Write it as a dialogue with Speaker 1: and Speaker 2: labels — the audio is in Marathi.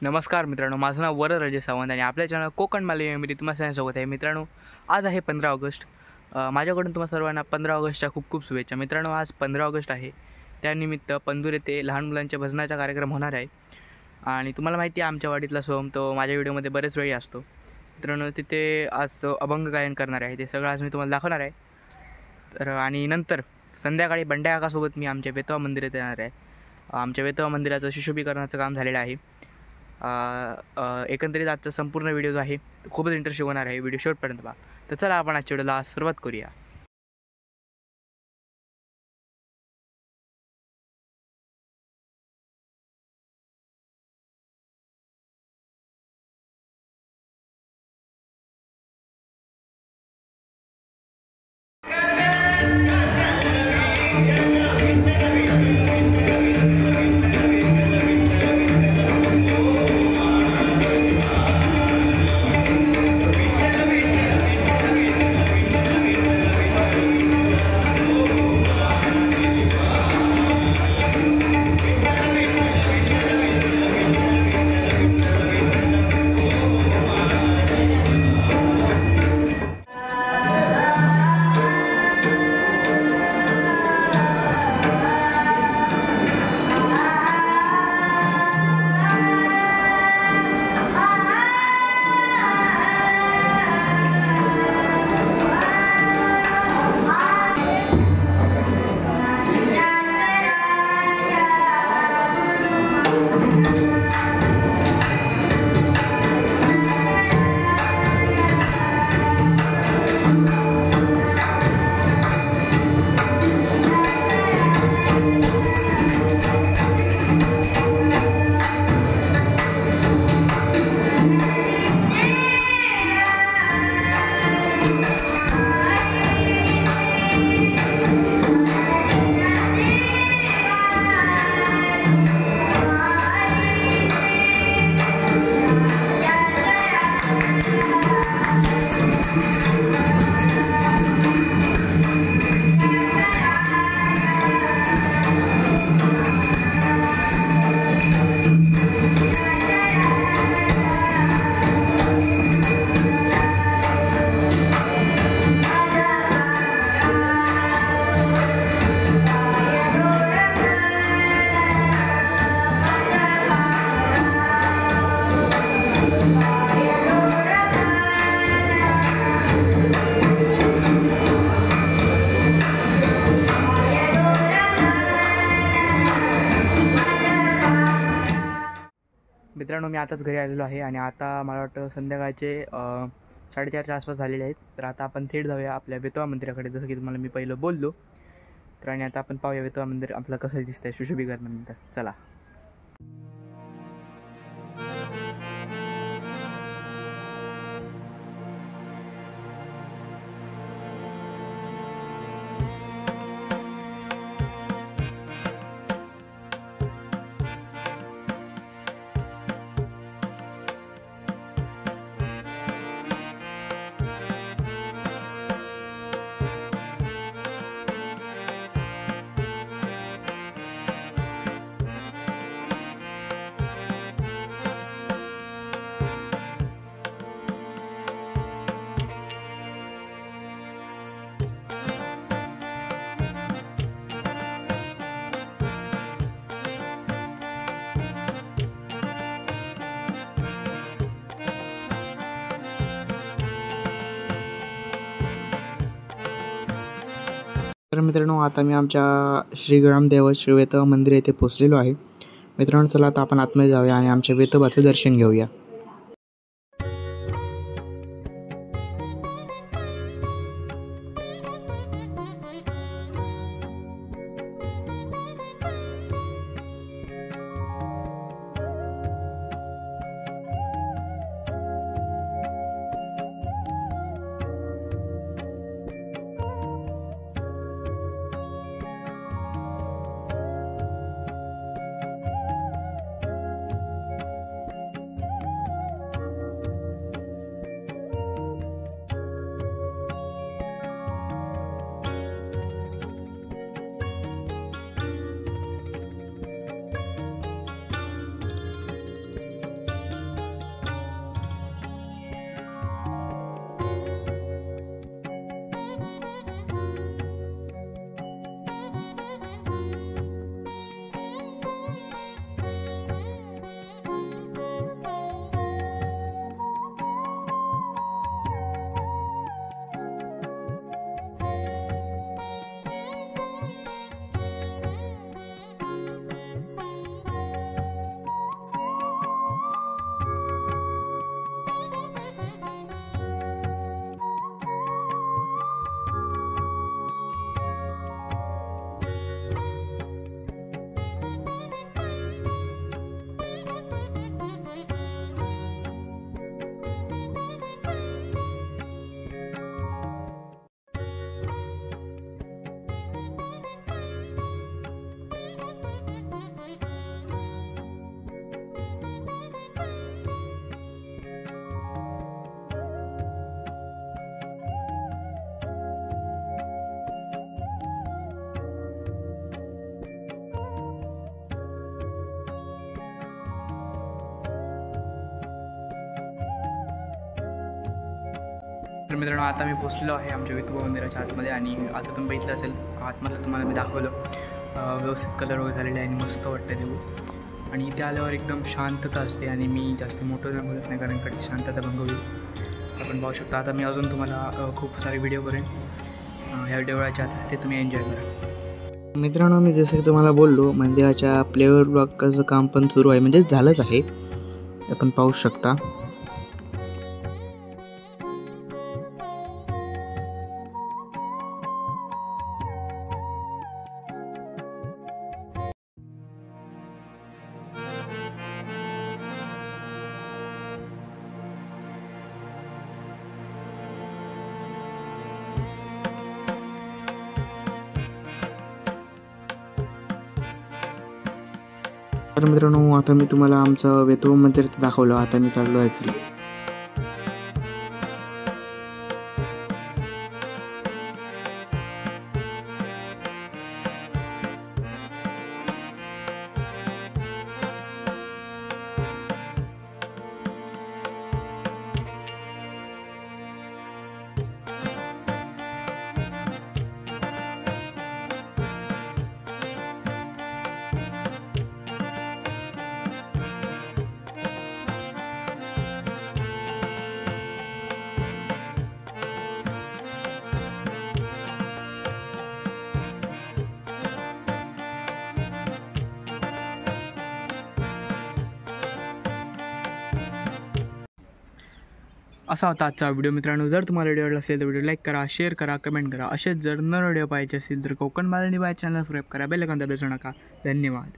Speaker 1: नमस्कार मित्रांनो, माझं नाव वरद राजेश सावंत आणि आपल्या चॅनल कोकण मालिकेमध्ये तुम्हा सगळ्यांसोबत आहे. मित्रांनो, आज आहे 15 ऑगस्ट. माझ्याकडून तुम्हा सर्वांना 15 ऑगस्टच्या खूप खूप शुभेच्छा. मित्रांनो, आज 15 ऑगस्ट आहे. त्यानिमित्त पंधूर येथे लहान मुलांच्या भजनाचा कार्यक्रम होणार आहे आणि तुम्हाला माहिती आहे आमच्या वाडीतला सोहम तो माझ्या व्हिडिओमध्ये बरेच वेळी असतो. मित्रांनो, तिथे आज तो अभंग गायन करणार आहे. ते सगळं आज मी तुम्हाला दाखवणार आहे. तर आणि नंतर संध्याकाळी बंड्या काकासोबत मी आमच्या वेतवा मंदिरात येणार आहे. आमच्या वेतवा मंदिराचं सुशोभीकरणाचं काम झालेलं आहे. एकंदरीत आजचा संपूर्ण व्हिडिओ जो आहे तो खूपच इंटरेस्टिंग होणार आहे. व्हिडिओ शेवटपर्यंत पहा. तर चला आपण आजच्या व्हिडिओला सुरुवात करूया. मित्रांनो, मी आताच घरी आलेलो आहे आणि आता मला वाटतं संध्याकाळचे 4:30च्या आसपास झालेले आहेत. तर आता आपण थेट जाऊया आपल्या वेतवा मंदिराकडे, जसं की तुम्हाला मी पहिलं बोललो. तर आणि आता आपण पाहूया वेतवा मंदिर आपलं कसं दिसतंय सुशोभीकरणानंतर. चला. तर मित्रांनो, आता मी आमच्या श्री ग्रामदेव श्री वेतवा मंदिर येथे पोचलेलो आहे. मित्रांनो, चला आता आपण आतमध्ये जाऊया आणि आमच्या वेतोबाचं दर्शन घेऊया. तर मित्रांनो आता मी पोचलेलो आहे आमच्या विठोबा मंदिराच्या आतमध्ये आणि आता तुम्ही बघितलं असेल आतमधलं तुम्हाला मी दाखवलं व्यवस्थित कलर वगैरे झालेले आहे आणि मस्त वाटतं देऊ आणि इथे आल्यावर एकदम शांतता असते आणि मी जास्त मोठं नाही बोलत नाही कारण कडची शांतता भंग होईल. आपण पाहू शकता. आता मी अजून तुम्हाला खूप सारे व्हिडिओ करेन ह्या देवळाच्या आत ते तुम्ही एन्जॉय करा. मित्रांनो मी जसं की तुम्हाला बोललो मंदिराच्या प्लेवर ब्लॉकचं काम पण सुरू आहे म्हणजे झालंच आहे आपण पाहू शकता. तर मित्रांनो आता मी तुम्हाला आमचं विठोबा मंदिर दाखवलं. आता मी चाललो आहे घरी. असा होता आजचा व्हिडिओ मित्रांनो. जर तुम्हाला व्हिडिओ आवडला असेल तर व्हिडिओ लाईक करा, शेअर करा, कमेंट करा. असेच जर न व्हिडिओ पाहायचे असेल तर Konkan Malvani by channel subscribe करा, बेल आयकॉन दाबू नका. धन्यवाद.